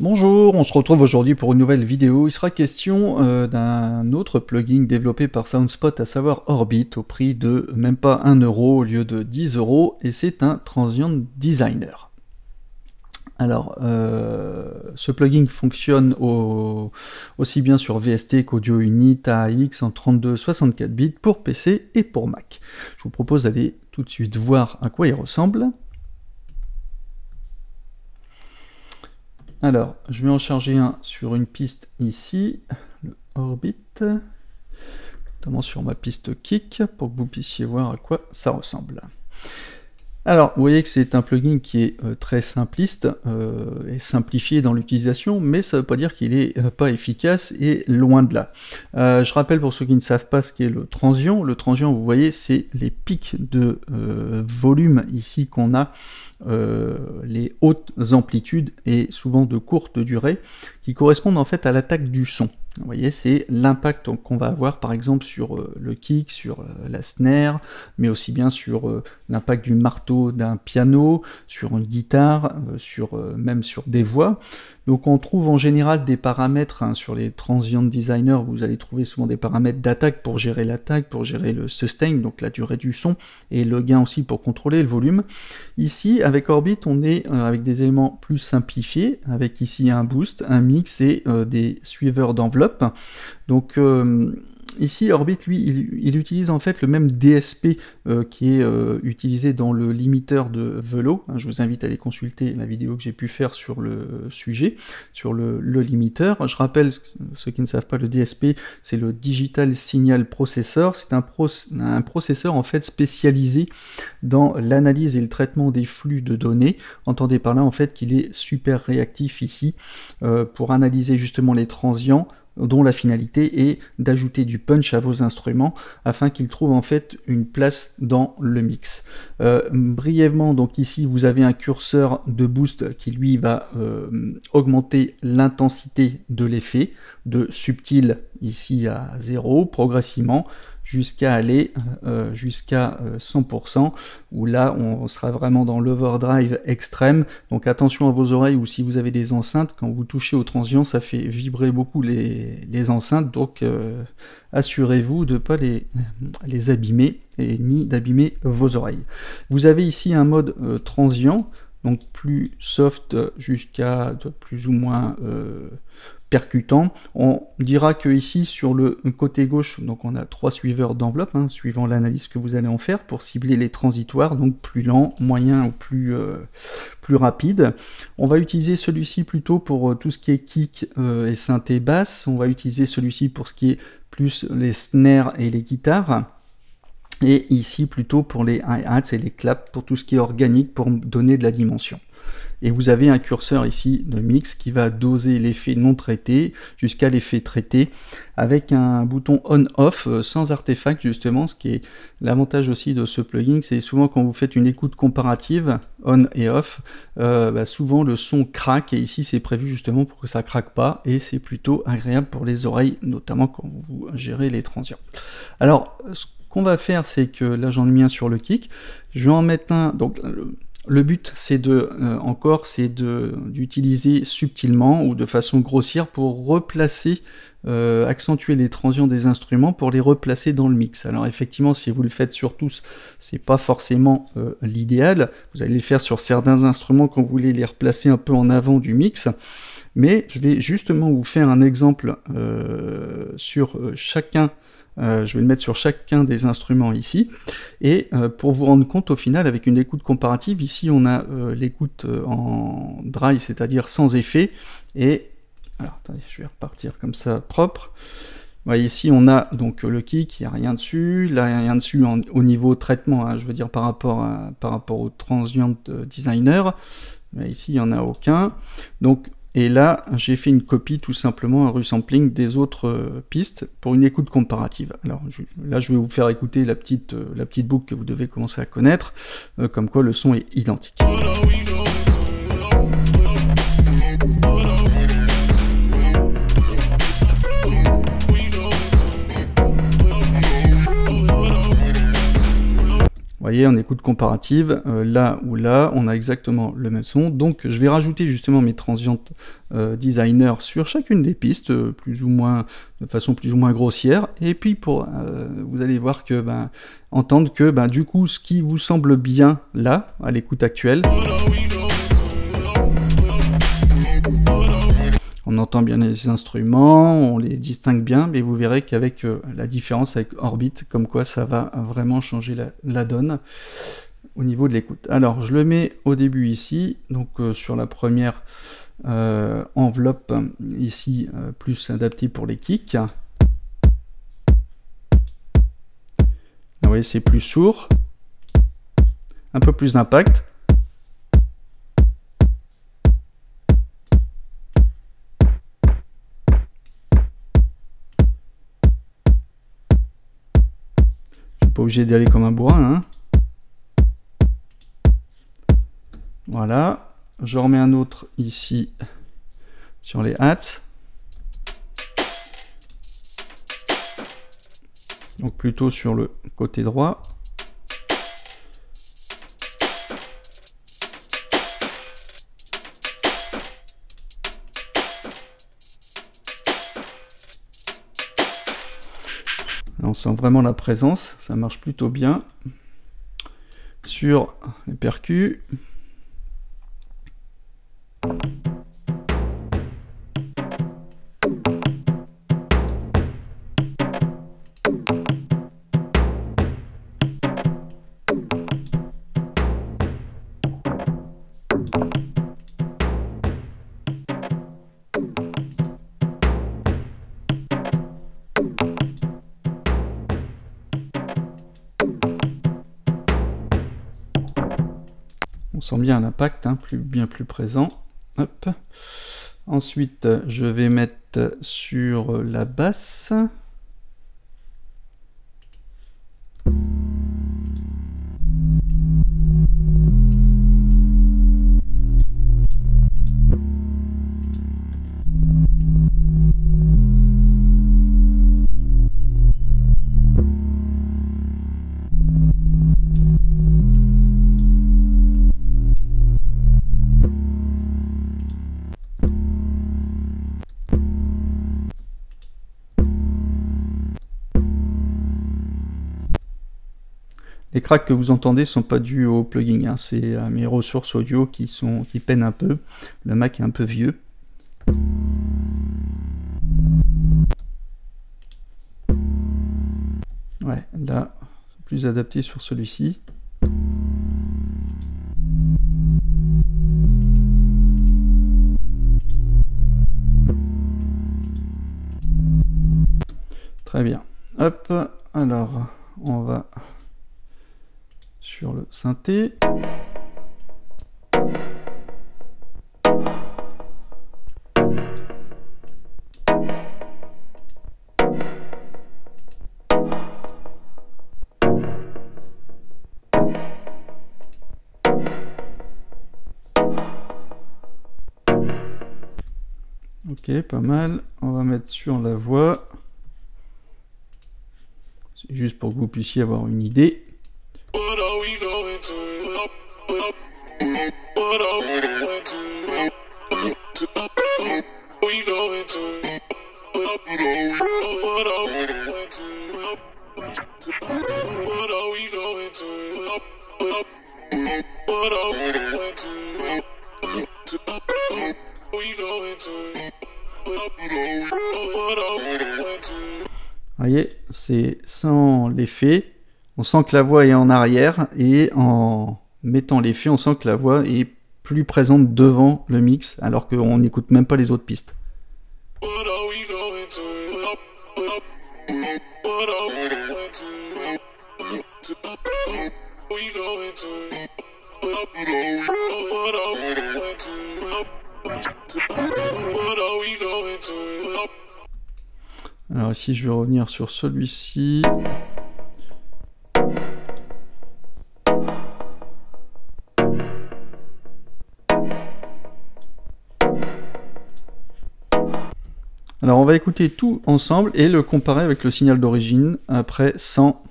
Bonjour, on se retrouve aujourd'hui pour une nouvelle vidéo. Il sera question d'un autre plugin développé par Soundspot, à savoir Orbit, au prix de même pas 1 € au lieu de 10 €, et c'est un Transient Designer. Alors, ce plugin fonctionne aussi bien sur VST qu'Audio Unit, AAX en 32-64 bits pour PC et pour Mac. Je vous propose d'aller tout de suite voir à quoi il ressemble. Alors, je vais en charger un sur une piste ici, le Orbit, notamment sur ma piste Kick, pour que vous puissiez voir à quoi ça ressemble. Alors, vous voyez que c'est un plugin qui est très simpliste et simplifié dans l'utilisation, mais ça ne veut pas dire qu'il n'est pas efficace, et loin de là. Je rappelle pour ceux qui ne savent pas ce qu'est le transient. Le transient, vous voyez, c'est les pics de volume ici qu'on a, les hautes amplitudes et souvent de courte durée, qui correspondent en fait à l'attaque du son. Vous voyez, c'est l'impact qu'on va avoir par exemple sur le kick, sur la snare, mais aussi bien sur l'impact du marteau d'un piano, sur une guitare, même sur des voix. Donc on trouve en général des paramètres sur les Transient Designer, vous allez trouver souvent des paramètres d'attaque pour gérer l'attaque, pour gérer le sustain, donc la durée du son, et le gain aussi pour contrôler le volume. Ici, avec Orbit, on est avec des éléments plus simplifiés, avec ici un boost, un mix et des suiveurs d'enveloppe. Donc ici, Orbit, lui, il utilise en fait le même DSP qui est utilisé dans le limiteur de Velo. Je vous invite à aller consulter la vidéo que j'ai pu faire sur le sujet, sur le limiteur. Je rappelle, ceux qui ne savent pas, le DSP, c'est le Digital Signal Processor. C'est un processeur en fait spécialisé dans l'analyse et le traitement des flux de données. Entendez par là en fait qu'il est super réactif ici pour analyser justement les transients, dont la finalité est d'ajouter du punch à vos instruments afin qu'ils trouvent en fait une place dans le mix. Brièvement, donc ici vous avez un curseur de boost qui lui va augmenter l'intensité de l'effet, de subtil ici à 0, progressivement, jusqu'à aller jusqu'à 100%, où là on sera vraiment dans l'overdrive extrême. Donc attention à vos oreilles, ou si vous avez des enceintes, quand vous touchez au transient, ça fait vibrer beaucoup les enceintes, donc assurez-vous de ne pas les abîmer, et ni d'abîmer vos oreilles. Vous avez ici un mode transient, donc plus soft jusqu'à plus ou moins percutant. On dira que ici sur le côté gauche, donc on a 3 suiveurs d'enveloppe, suivant l'analyse que vous allez en faire pour cibler les transitoires, donc plus lent, moyen ou plus rapide. On va utiliser celui-ci plutôt pour tout ce qui est kick et synthé basse. On va utiliser celui-ci pour ce qui est plus les snares et les guitares. Et ici plutôt pour les hi-hats et les claps, pour tout ce qui est organique, pour donner de la dimension. Et vous avez un curseur ici de mix qui va doser l'effet non traité jusqu'à l'effet traité, avec un bouton on-off sans artefact justement, ce qui est l'avantage aussi de ce plugin. C'est souvent quand vous faites une écoute comparative, on et off, souvent le son craque, et ici c'est prévu justement pour que ça craque pas, et c'est plutôt agréable pour les oreilles, notamment quand vous gérez les transients. Alors, ce qu'on va faire, c'est que là j'en ai mis un sur le kick, je vais en mettre un, donc le but c'est d'utiliser subtilement ou de façon grossière pour replacer, accentuer les transients des instruments pour les replacer dans le mix. Alors effectivement, si vous le faites sur tous, c'est pas forcément l'idéal. Vous allez le faire sur certains instruments quand vous voulez les replacer un peu en avant du mix. Mais je vais justement vous faire un exemple sur chacun. Je vais le mettre sur chacun des instruments ici, et pour vous rendre compte au final avec une écoute comparative, ici on a l'écoute en dry, c'est-à-dire sans effet, et alors attendez, je vais repartir comme ça propre. Ouais, ici on a donc le kick, il n'y a rien dessus, là il n'y a rien dessus au niveau traitement, je veux dire par rapport au Transient Designer, mais ici il n'y en a aucun. Donc et là, j'ai fait une copie, tout simplement, un resampling des autres pistes pour une écoute comparative. Alors là, je vais vous faire écouter la petite boucle que vous devez commencer à connaître, comme quoi le son est identique. Vous voyez, en écoute comparative, là ou là, on a exactement le même son. Donc je vais rajouter justement mes transients designer sur chacune des pistes, plus ou moins, de façon plus ou moins grossière. Et puis vous allez voir que, entendre que du coup, ce qui vous semble bien là, à l'écoute actuelle, on entend bien les instruments, on les distingue bien, mais vous verrez qu'avec la différence avec Orbit, comme quoi ça va vraiment changer la donne au niveau de l'écoute. Alors, je le mets au début ici, donc sur la première enveloppe ici, plus adaptée pour les kicks. Vous voyez, c'est plus sourd, un peu plus d'impact. Pas obligé d'y aller comme un bourrin, hein. Voilà, je remets un autre ici sur les hats, donc plutôt sur le côté droit. Là, on sent vraiment la présence, ça marche plutôt bien. Sur les percus. On sent bien l'impact, hein, bien plus présent. Hop. Ensuite, je vais mettre sur la basse. Les cracks que vous entendez ne sont pas dus au plugin, hein. C'est à mes ressources audio qui peinent un peu. Le Mac est un peu vieux. Ouais, là, plus adapté sur celui-ci. Très bien. Hop, alors, on va sur le synthé. Ok, pas mal. On va mettre sur la voix. C'est juste pour que vous puissiez avoir une idée. Vous voyez, c'est sans l'effet, on sent que la voix est en arrière, et en mettant l'effet, on sent que la voix est plus présente devant le mix, alors qu'on n'écoute même pas les autres pistes. Alors ici, je vais revenir sur celui-ci. Alors on va écouter tout ensemble et le comparer avec le signal d'origine après sans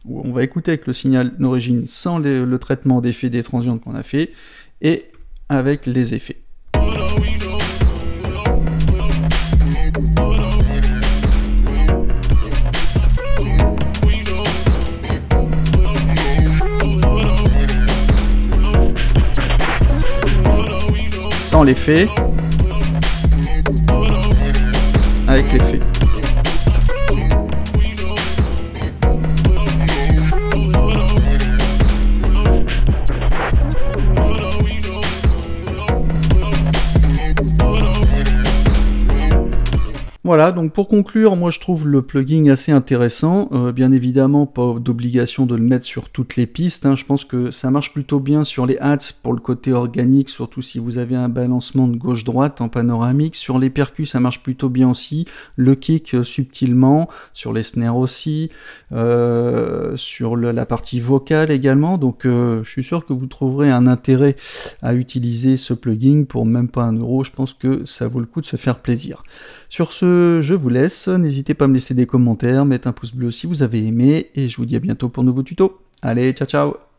On va écouter avec le signal d'origine sans le traitement d'effet des transients qu'on a fait, et avec les effets. Sans l'effet, avec l'effet. Voilà, donc pour conclure, moi je trouve le plugin assez intéressant. Bien évidemment, pas d'obligation de le mettre sur toutes les pistes, hein. Je pense que ça marche plutôt bien sur les hats pour le côté organique, surtout si vous avez un balancement de gauche-droite en panoramique. Sur les percus, ça marche plutôt bien aussi. Le kick subtilement, sur les snares aussi, sur la partie vocale également. Donc je suis sûr que vous trouverez un intérêt à utiliser ce plugin pour même pas 1 euro. Je pense que ça vaut le coup de se faire plaisir. Sur ce, je vous laisse, n'hésitez pas à me laisser des commentaires, mettre un pouce bleu si vous avez aimé, et je vous dis à bientôt pour de nouveaux tutos. Allez, ciao ciao!